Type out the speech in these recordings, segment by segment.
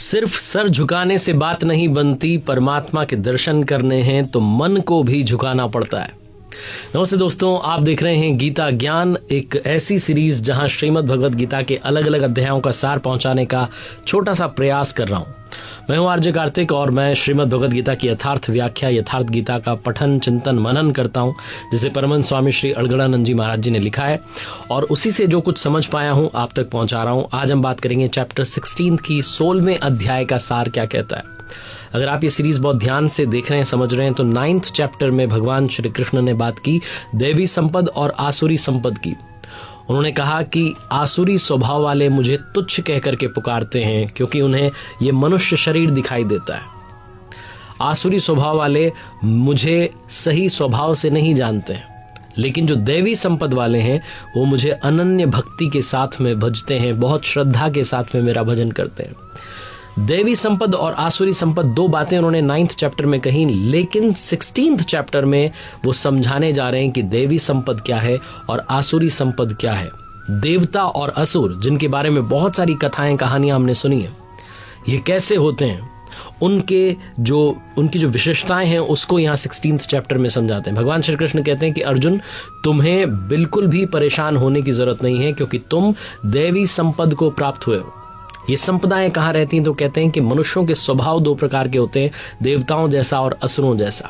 सिर्फ सर झुकाने से बात नहीं बनती, परमात्मा के दर्शन करने हैं तो मन को भी झुकाना पड़ता है। नमस्ते दोस्तों, आप देख रहे हैं गीता ज्ञान, एक ऐसी सीरीज जहां श्रीमद् भगवद गीता के अलग अलग अध्यायों का सार पहुंचाने का छोटा सा प्रयास कर रहा हूं। मैं हूं आरजे कार्तिक और मैं श्रीमद् भगवद गीता की यथार्थ व्याख्या, यथार्थ गीता का पठन चिंतन मनन करता हूं, जिसे परमहंस स्वामी श्री अलगड़ानंद जी महाराज जी ने लिखा है और उसी से जो कुछ समझ पाया हूं आप तक पहुंचा रहा हूं। आज हम बात करेंगे चैप्टर 16 की 16वें अध्याय का सार क्या कहता है। अगर आप ये सीरीज बहुत ध्यान से देख रहे हैं, समझ रहे हैं, तो 9th चैप्टर में भगवान श्री कृष्ण ने बात की देवी संपद और आसुरी संपद की। उन्होंने कहा कि आसुरी स्वभाव वाले मुझे तुच्छ कह करके पुकारते हैं क्योंकि उन्हें ये मनुष्य शरीर दिखाई देता है। आसुरी स्वभाव वाले मुझे सही स्वभाव से नहीं जानते हैं, लेकिन जो देवी संपद वाले हैं वो मुझे अनन्य भक्ति के साथ में भजते हैं, बहुत श्रद्धा के साथ में मेरा भजन करते हैं। देवी संपद और आसुरी संपद दो बातें उन्होंने 9th चैप्टर में कही, लेकिन 16th चैप्टर में वो समझाने जा रहे हैं कि देवी संपद क्या है और आसुरी संपद क्या है। देवता और असुर, जिनके बारे में बहुत सारी कथाएं कहानियां हमने सुनी है, ये कैसे होते हैं, उनकी जो विशेषताएं हैं उसको यहाँ 16th चैप्टर में समझाते हैं। भगवान श्री कृष्ण कहते हैं कि अर्जुन, तुम्हें बिल्कुल भी परेशान होने की जरूरत नहीं है क्योंकि तुम देवी संपद को प्राप्त हुए हो। ये संपदाएं कहाँ रहती हैं? तो कहते हैं कि मनुष्यों के स्वभाव दो प्रकार के होते हैं, देवताओं जैसा और असुरों जैसा।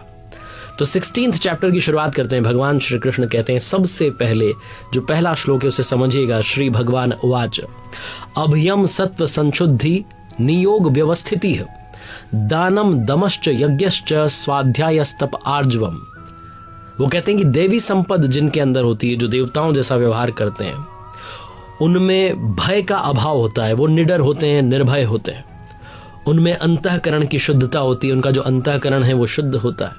तो 16th चैप्टर की शुरुआत करते हैं। भगवान श्री कृष्ण कहते हैं, सबसे पहले जो पहला श्लोक है उसे समझिएगा। श्री भगवान उवाच अभयम सत्व संशुद्धि नियोग व्यवस्थिति दानम दमश्च यज्ञश्च स्वाध्यायस्तप आर्जवम। वो कहते हैं कि देवी संपद जिनके अंदर होती है, जो देवताओं जैसा व्यवहार करते हैं, उनमें भय का अभाव होता है, वो निडर होते हैं, निर्भय होते हैं। उनमें अंतःकरण की शुद्धता होती है, उनका जो अंतःकरण है वो शुद्ध होता है।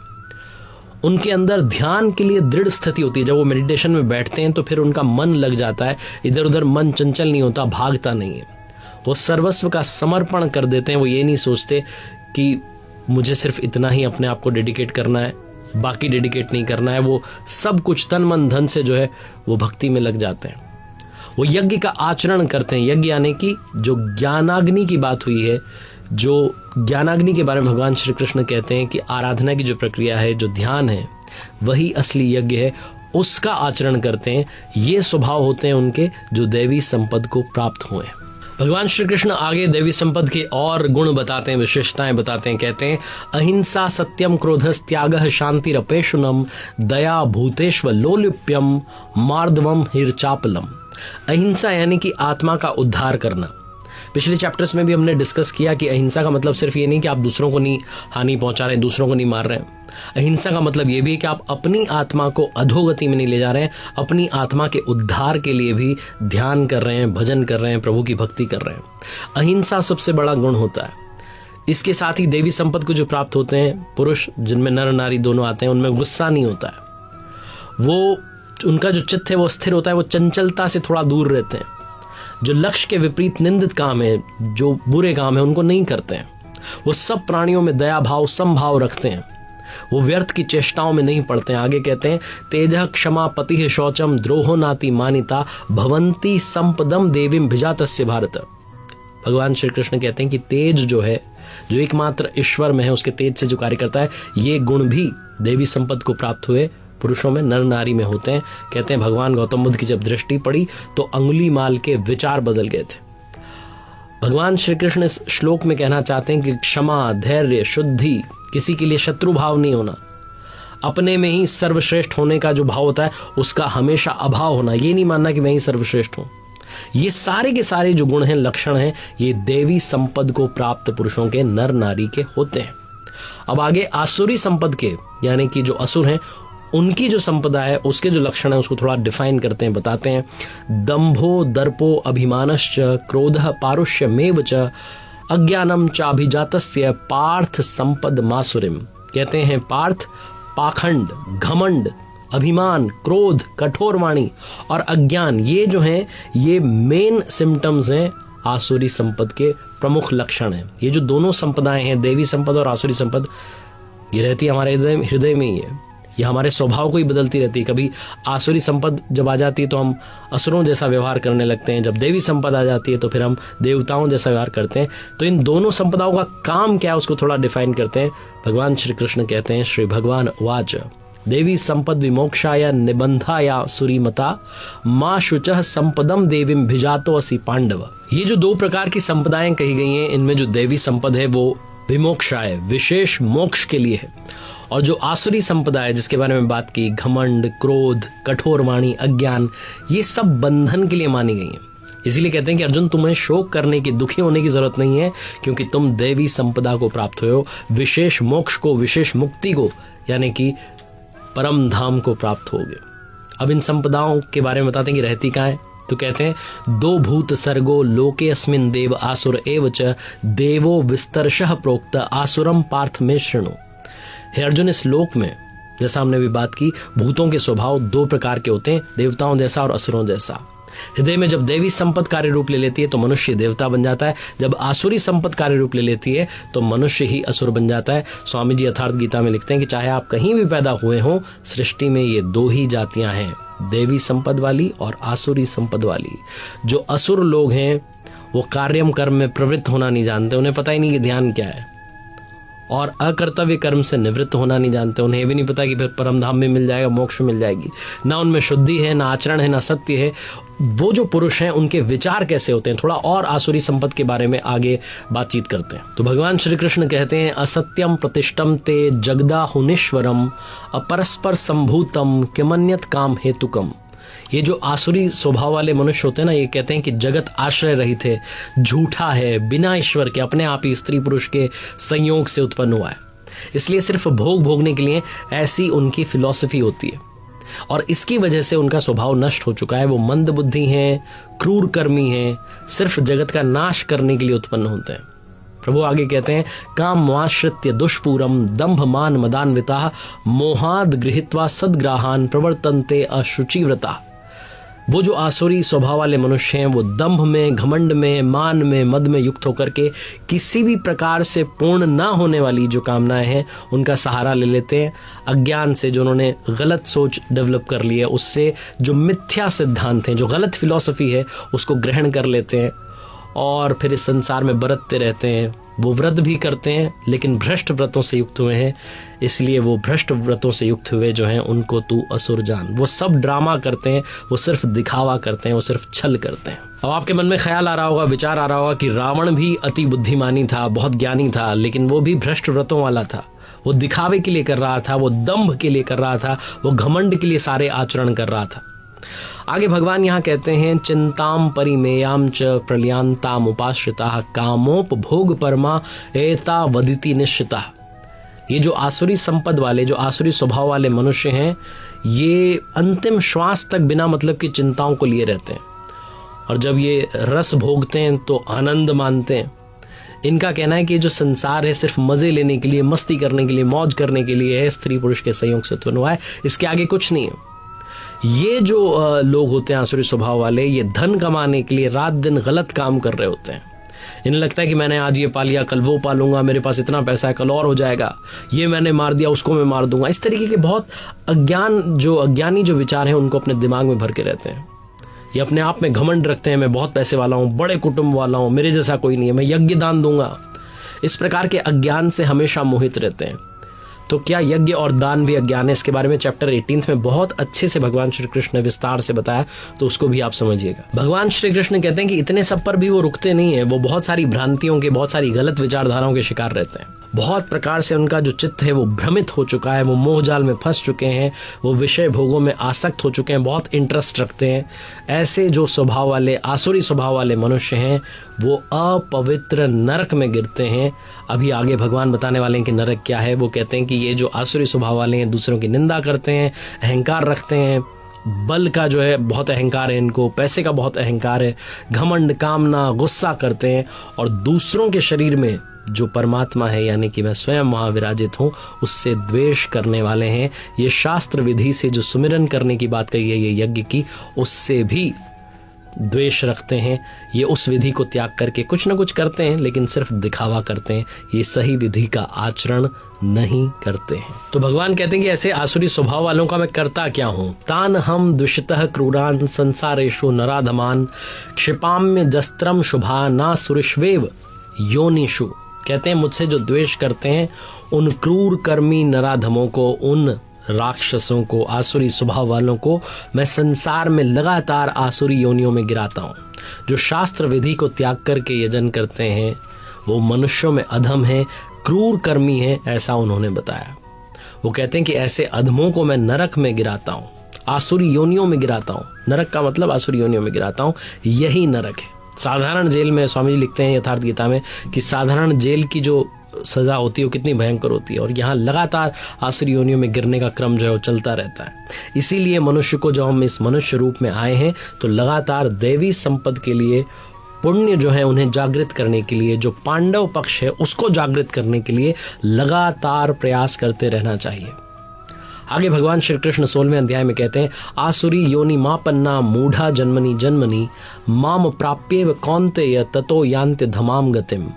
उनके अंदर ध्यान के लिए दृढ़ स्थिति होती है। जब वो मेडिटेशन में बैठते हैं तो फिर उनका मन लग जाता है, इधर उधर मन चंचल नहीं होता, भागता नहीं है। वो सर्वस्व का समर्पण कर देते हैं। वो ये नहीं सोचते कि मुझे सिर्फ इतना ही अपने आप को डेडिकेट करना है, बाकी डेडिकेट नहीं करना है। वो सब कुछ तन मन धन से जो है वो भक्ति में लग जाते हैं। वो यज्ञ का आचरण करते हैं। यज्ञ यानी कि जो ज्ञानाग्नि की बात हुई है, जो ज्ञानाग्नि के बारे में भगवान श्री कृष्ण कहते हैं कि आराधना की जो प्रक्रिया है, जो ध्यान है, वही असली यज्ञ है, उसका आचरण करते हैं। ये स्वभाव होते हैं उनके जो देवी संपद को प्राप्त हुए। भगवान श्री कृष्ण आगे देवी संपद के और गुण बताते हैं, विशेषताएं बताते हैं। कहते हैं अहिंसा सत्यम क्रोधस त्यागः शांतिरपेशुनम दया भूतेष्व लोलुप्यम मार्दवम हिरचापलम। अहिंसा यानी कि आत्मा का उद्धार करना। पिछले चैप्टर्स में भी हमने डिस्कस किया कि अहिंसा का मतलब सिर्फ ये नहीं कि आप दूसरों को नहीं हानि पहुंचा रहे हैं, दूसरों को नहीं मार रहे हैं। अहिंसा का मतलब ये भी है कि आप अपनी आत्मा को अधोगति में नहीं ले जा रहे हैं, अपनी आत्मा के उद्धार के लिए भी ध्यान कर रहे हैं, भजन कर रहे हैं, प्रभु की भक्ति कर रहे हैं। अहिंसा सबसे बड़ा गुण होता है। इसके साथ ही देवी संपद को जो प्राप्त होते हैं पुरुष, जिनमें नर नारी दोनों आते हैं, उनमें गुस्सा नहीं होता है। वो उनका जो चित्त है वो स्थिर होता है, वो चंचलता से थोड़ा दूर रहते हैं। जो लक्ष्य के विपरीत निंदित काम है, जो बुरे काम है, उनको नहीं करते हैं। वो सब प्राणियों में दया भाव समभाव रखते हैं। वो व्यर्थ की चेष्टाओं में नहीं पड़ते हैं। आगे कहते हैं तेजः क्षमा पतिः शौचम द्रोहो नाति मानिता भवंती संपदम देवीम भिजातस्य भारत। भगवान श्री कृष्ण कहते हैं कि तेज जो है, जो एकमात्र ईश्वर में है, उसके तेज से जो कार्य करता है, ये गुण भी देवी संपद को प्राप्त हुए पुरुषों में, नर नारी में होते हैं। कहते हैं भगवान गौतम बुद्ध की जब दृष्टि पड़ी तो अंगुली माल के विचार बदल गए थे। भगवान श्री कृष्ण इस श्लोक में कहना चाहते हैं कि क्षमा, धैर्य, शुद्धि, किसी के लिए शत्रु भाव नहीं होना, अपने में ही सर्वश्रेष्ठ होने का जो भाव होता है उसका हमेशा अभाव होना, ये नहीं मानना कि मैं ही सर्वश्रेष्ठ हूं। ये सारे के सारे जो गुण हैं, लक्षण हैं, ये देवी संपद को प्राप्त पुरुषों के, नर नारी के होते हैं। अब आगे आसुरी संपद के, यानी कि जो असुर हैं, उनकी जो संपदा है, उसके जो लक्षण है, उसको थोड़ा डिफाइन करते हैं, बताते हैं। दंभो दर्पो अभिमानश्च क्रोधः पारुष्यमेव च अज्ञानम चाभिजातस्य पार्थ संपद मासुरिम। कहते हैं पार्थ, पाखंड, घमंड, अभिमान, क्रोध, कठोर वाणी और अज्ञान, ये जो हैं ये मेन सिम्टम्स हैं आसुरी संपद के, प्रमुख लक्षण हैं। ये जो दोनों संपदाएं हैं, देवी संपद और आसुरी संपद, ये रहती है हमारे हृदय में ही है। ये हमारे स्वभाव को ही बदलती रहती है। कभी आसुरी संपद जब आ जाती है तो हम असुरों जैसा व्यवहार करने लगते हैं, जब देवी संपद आ जाती है तो फिर हम देवताओं जैसा व्यवहार करते हैं। तो इन दोनों संपदाओं का काम क्या है उसको थोड़ा डिफाइन करते हैं। भगवान श्री कृष्ण कहते हैं, श्री भगवान वाच देवी संपद विमोक्षाय निबंधाया सुरीमता माँ शुचः संपदम देवीम भिजातो असि पांडव। ये जो दो प्रकार की संपदाएं कही गई हैं, इनमें जो देवी संपद है वो विमोक्षाय विशेष मोक्ष के लिए है, और जो आसुरी संपदा है जिसके बारे में बात की, घमंड, क्रोध, कठोर वाणी, अज्ञान, ये सब बंधन के लिए मानी गई हैं। इसीलिए कहते हैं कि अर्जुन तुम्हें शोक करने की, दुखी होने की जरूरत नहीं है, क्योंकि तुम देवी संपदा को प्राप्त हुए हो, विशेष मोक्ष को, विशेष मुक्ति को, यानी कि परम धाम को प्राप्त होगे। अब इन संपदाओं के बारे में बताते हैं कि रहती कहाँ है। तो कहते हैं, दो भूत सर्गो लोके अस्मिन देव आसुर एव च देवो विस्तरशः प्रोक्त आसुरम पार्थ में शृणु। हे अर्जुन, इस लोक में जैसा हमने भी बात की, भूतों के स्वभाव दो प्रकार के होते हैं, देवताओं जैसा और असुरों जैसा। हृदय में जब देवी संपद कार्य रूप ले लेती है तो मनुष्य देवता बन जाता है, जब आसुरी संपद कार्य रूप ले लेती है तो मनुष्य ही असुर बन जाता है। स्वामी जी यथार्थ गीता में लिखते हैं कि चाहे आप कहीं भी पैदा हुए हों, सृष्टि में ये दो ही जातियां हैं, देवी संपद वाली और आसुरी संपद वाली। जो असुर लोग हैं वो कार्यम कर्म में प्रवृत्त होना नहीं जानते, उन्हें पता ही नहीं कि ध्यान क्या है, और अकर्तव्य कर्म से निवृत्त होना नहीं जानते। उन्हें भी नहीं पता कि फिर परम धाम में मिल जाएगा, मोक्ष मिल जाएगी। ना उनमें शुद्धि है, ना आचरण है, ना सत्य है। वो जो पुरुष हैं उनके विचार कैसे होते हैं, थोड़ा और आसुरी संपद के बारे में आगे बातचीत करते हैं। तो भगवान श्री कृष्ण कहते हैं, असत्यम प्रतिष्ठम ते जगदा हुनीश्वरम अपरस्पर संभूतम किमन्यत काम हेतुकम। ये जो आसुरी स्वभाव वाले मनुष्य होते हैं ना, ये कहते हैं कि जगत आश्रय रहित है, झूठा है, बिना ईश्वर के, अपने आप ही स्त्री पुरुष के संयोग से उत्पन्न हुआ है, इसलिए सिर्फ भोग भोगने के लिए ऐसी उनकी फिलॉसफी होती है, और इसकी वजह से उनका स्वभाव नष्ट हो चुका है। वो मंद बुद्धि हैं, क्रूर कर्मी हैं, सिर्फ जगत का नाश करने के लिए उत्पन्न होते हैं। प्रभु आगे कहते हैं, काम वाश्रित्य दुष्पूरम दंभ मान मदान्विता मोहाद गृहीत्वा सद्ग्राहान प्रवर्तन्ते अशुचिव्रता। वो जो आसुरी स्वभाव वाले मनुष्य हैं वो दंभ में, घमंड में, मान में, मद में युक्त होकर के किसी भी प्रकार से पूर्ण ना होने वाली जो कामनाएं हैं उनका सहारा ले लेते हैं। अज्ञान से जो उन्होंने गलत सोच डेवलप कर ली है, उससे जो मिथ्या सिद्धांत हैं, जो गलत फिलॉसफी है, उसको ग्रहण कर लेते हैं और फिर इस संसार में बरतते रहते हैं। वो व्रत भी करते हैं लेकिन भ्रष्ट व्रतों से युक्त हुए हैं, इसलिए वो भ्रष्ट व्रतों से युक्त हुए जो हैं उनको तू असुर जान। वो सब ड्रामा करते हैं, वो सिर्फ दिखावा करते हैं, वो सिर्फ छल करते हैं। अब आपके मन में ख्याल आ रहा होगा, विचार आ रहा होगा कि रावण भी अति बुद्धिमानी था, बहुत ज्ञानी था, लेकिन वो भी भ्रष्ट व्रतों वाला था। वो दिखावे के लिए कर रहा था, वो दंभ के लिए कर रहा था, वो घमंड के लिए सारे आचरण कर रहा था। आगे भगवान यहाँ कहते हैं, चिंताम परिमेयाम च प्रलयांताम उपाश्रिता कामोपभोग परमा एता वदिति निश्चिता। ये जो आसुरी संपद वाले, जो आसुरी स्वभाव वाले मनुष्य हैं, ये अंतिम श्वास तक बिना मतलब की चिंताओं को लिए रहते हैं, और जब ये रस भोगते हैं तो आनंद मानते हैं। इनका कहना है कि जो संसार है सिर्फ मजे लेने के लिए, मस्ती करने के लिए, मौज करने के लिए है, स्त्री पुरुष के संयोग से उत्पन्न हुआ है, इसके आगे कुछ नहीं है। ये जो लोग होते हैं आसुरी स्वभाव वाले, ये धन कमाने के लिए रात दिन गलत काम कर रहे होते हैं। इन्हें लगता है कि मैंने आज ये पा लिया, कल वो पालूंगा, मेरे पास इतना पैसा है, कल और हो जाएगा, ये मैंने मार दिया, उसको मैं मार दूंगा। इस तरीके के बहुत अज्ञानी जो विचार हैं उनको अपने दिमाग में भर के रहते हैं। ये अपने आप में घमंड रखते हैं, मैं बहुत पैसे वाला हूँ, बड़े कुटुंब वाला हूँ, मेरे जैसा कोई नहीं है, मैं यज्ञ दान दूंगा। इस प्रकार के अज्ञान से हमेशा मोहित रहते हैं। तो क्या यज्ञ और दान भी अज्ञान है? इसके बारे में चैप्टर 18 में बहुत अच्छे से भगवान श्री कृष्ण ने विस्तार से बताया, तो उसको भी आप समझिएगा। भगवान श्री कृष्ण कहते हैं कि इतने सब पर भी वो रुकते नहीं है, वो बहुत सारी भ्रांतियों के, बहुत सारी गलत विचारधाराओं के शिकार रहते हैं। बहुत प्रकार से उनका जो चित्त है वो भ्रमित हो चुका है, वो मोहजाल में फंस चुके हैं, वो विषय भोगों में आसक्त हो चुके हैं, बहुत इंटरेस्ट रखते हैं। ऐसे जो स्वभाव वाले, आसुरी स्वभाव वाले मनुष्य हैं वो अपवित्र नरक में गिरते हैं। अभी आगे भगवान बताने वाले हैं कि नरक क्या है। वो कहते हैं कि ये जो आसुरी स्वभाव वाले हैं दूसरों की निंदा करते हैं, अहंकार रखते हैं, बल का जो है बहुत अहंकार है इनको, पैसे का बहुत अहंकार है, घमंड, कामना, गुस्सा करते हैं, और दूसरों के शरीर में जो परमात्मा है यानी कि मैं स्वयं वहां विराजित हूं, उससे द्वेष करने वाले हैं। ये शास्त्र विधि से जो सुमिरन करने की बात कही है, ये यज्ञ की, उससे भी द्वेष रखते हैं, ये उस विधि को त्याग करके कुछ न कुछ करते हैं, लेकिन सिर्फ दिखावा करते हैं, ये सही विधि का आचरण नहीं करते हैं। तो भगवान कहते हैं कि ऐसे आसुरी स्वभाव वालों का मैं करता क्या हूं। तान हम दुष्टः क्रूरान संसारेषु नराधमान क्षिपाम्य जस्त्रम शुभा ना सुरिष्वेव योनिषु। कहते हैं मुझसे जो द्वेष करते हैं उन क्रूर कर्मी नराधमों को, उन राक्षसों को, आसुरी स्वभाव वालों को मैं संसार में लगातार आसुरी योनियों में गिराता हूँ। जो शास्त्र विधि को त्याग करके यजन करते हैं वो मनुष्यों में अधम है, क्रूर कर्मी है, ऐसा उन्होंने बताया। वो कहते हैं कि ऐसे अधमों को मैं नरक में गिराता हूँ, आसुरी योनियों में गिराता हूँ। नरक का मतलब आसुरी योनियों में गिराता हूँ, यही नरक है। साधारण जेल में, स्वामी जी लिखते हैं यथार्थ गीता में कि साधारण जेल की जो सजा होती है वो कितनी भयंकर होती है, और यहाँ लगातार आसुरी योनियों में गिरने का क्रम जो है वो चलता रहता है। इसीलिए मनुष्य को जब हम इस मनुष्य रूप में आए हैं तो लगातार दैवी संपद के लिए, पुण्य जो है उन्हें जागृत करने के लिए, जो पांडव पक्ष है उसको जागृत करने के लिए लगातार प्रयास करते रहना चाहिए। आगे भगवान श्री कृष्ण 16वें अध्याय में कहते हैं, आसुरी योनि मापन्ना मूढ़ा जन्मनि जन्मनि माम प्राप्येव कौन्तेय ततो यान्ति धमाम गतिम।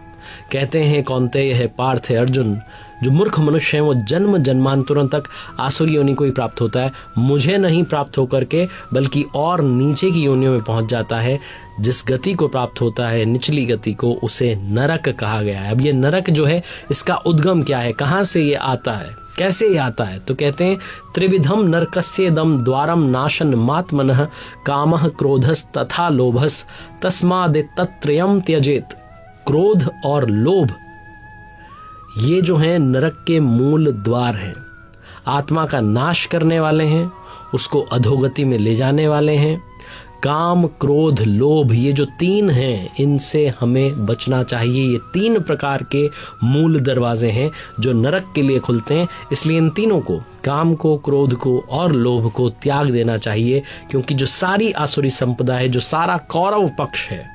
कहते हैं कौन्तेय है, पार्थ है, अर्जुन, जो मूर्ख मनुष्य हैं वो जन्म जन्मांतरों तक आसुरी योनि को ही प्राप्त होता है, मुझे नहीं प्राप्त होकर के बल्कि और नीचे की योनियों में पहुंच जाता है। जिस गति को प्राप्त होता है, निचली गति को, उसे नरक कहा गया है। अब ये नरक जो है इसका उद्गम क्या है, कहाँ से ये आता है, कैसे ये आता है? तो कहते हैं त्रिविधम नरकस्येदम द्वारम नाशन मात्मनः कामः क्रोधस तथा लोभस तस्मादे तत्त्रयम् त्यजेत। क्रोध और लोभ ये जो हैं नरक के मूल द्वार हैं, आत्मा का नाश करने वाले हैं, उसको अधोगति में ले जाने वाले हैं। काम, क्रोध, लोभ, ये जो तीन हैं इनसे हमें बचना चाहिए। ये तीन प्रकार के मूल दरवाजे हैं जो नरक के लिए खुलते हैं। इसलिए इन तीनों को, काम को, क्रोध को और लोभ को त्याग देना चाहिए, क्योंकि जो सारी आसुरी संपदा है, जो सारा कौरव पक्ष है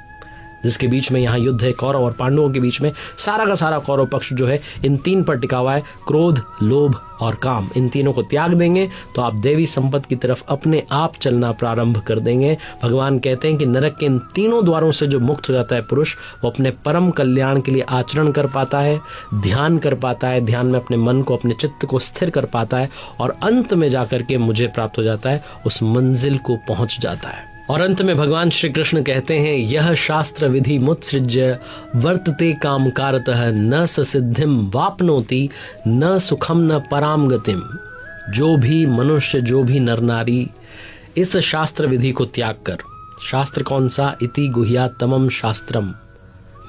जिसके बीच में यहाँ युद्ध है, कौरव और पांडवों के बीच में, सारा का सारा कौरव पक्ष जो है इन तीन पर टिका हुआ है, क्रोध, लोभ और काम। इन तीनों को त्याग देंगे तो आप देवी संपद की तरफ अपने आप चलना प्रारंभ कर देंगे। भगवान कहते हैं कि नरक के इन तीनों द्वारों से जो मुक्त हो जाता है पुरुष, वो अपने परम कल्याण के लिए आचरण कर पाता है, ध्यान कर पाता है, ध्यान में अपने मन को, अपने चित्त को स्थिर कर पाता है, और अंत में जाकर के मुझे प्राप्त हो जाता है, उस मंजिल को पहुंच जाता है। और अंत में भगवान श्री कृष्ण कहते हैं, यह शास्त्र विधि मुत्सृज्य वर्तते काम कारतः न सिद्धिम वापनोति न सुखम न पराम गतिम। जो भी मनुष्य, जो भी नर नारी इस शास्त्र विधि को त्याग कर, शास्त्र कौन सा? इति गुह्यात्तमम शास्त्रम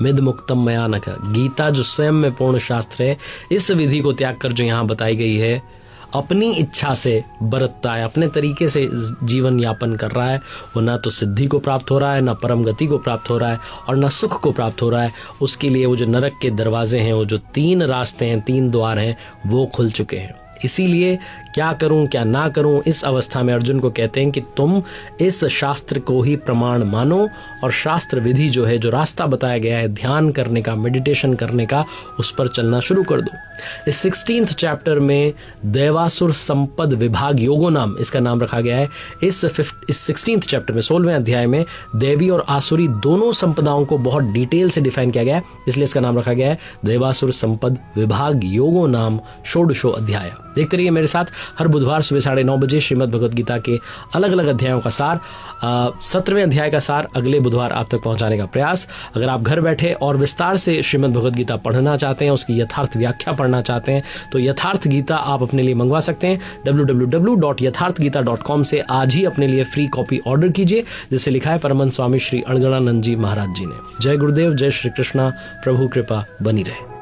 मिद मुक्तम मया नघ। गीता जो स्वयं में पूर्ण शास्त्र है, इस विधि को त्याग कर जो यहाँ बताई गई है, अपनी इच्छा से बरतता है, अपने तरीके से जीवन यापन कर रहा है, वो ना तो सिद्धि को प्राप्त हो रहा है, ना परम गति को प्राप्त हो रहा है, और ना सुख को प्राप्त हो रहा है। उसके लिए वो जो नरक के दरवाजे हैं, वो जो तीन रास्ते हैं, तीन द्वार हैं, वो खुल चुके हैं। इसीलिए क्या करूं क्या ना करूं, इस अवस्था में अर्जुन को कहते हैं कि तुम इस शास्त्र को ही प्रमाण मानो, और शास्त्र विधि जो है, जो रास्ता बताया गया है ध्यान करने का, मेडिटेशन करने का, उस पर चलना शुरू कर दो। इस 16th चैप्टर में देवासुर संपद विभाग योगो नाम इसका नाम रखा गया है। इस 16th चैप्टर में, 16वें अध्याय में देवी और आसुरी दोनों संपदाओं को बहुत डिटेल से डिफाइन किया गया है, इसलिए इसका नाम रखा गया है देवासुर संपद विभाग योगो नाम षोडशो अध्याय। देखते रहिए मेरे साथ हर बुधवार सुबह 9:30 बजे श्रीमद् भगवद गीता के अलग अलग अध्यायों का सार, 17वें अध्याय का सार अगले बुधवार आप तक पहुंचाने का प्रयास। अगर आप घर बैठे और विस्तार से श्रीमद् भगवद गीता पढ़ना चाहते हैं, उसकी यथार्थ व्याख्या पढ़ना चाहते हैं, तो यथार्थ गीता आप अपने लिए मंगवा सकते हैं। www.यथार्थगीता.com से आज ही अपने लिए फ्री कॉपी ऑर्डर कीजिए, जिसे लिखा है परमहंस स्वामी श्री अणगणानंद जी महाराज जी ने। जय गुरुदेव, जय श्री कृष्णा, प्रभु कृपा बनी रहे।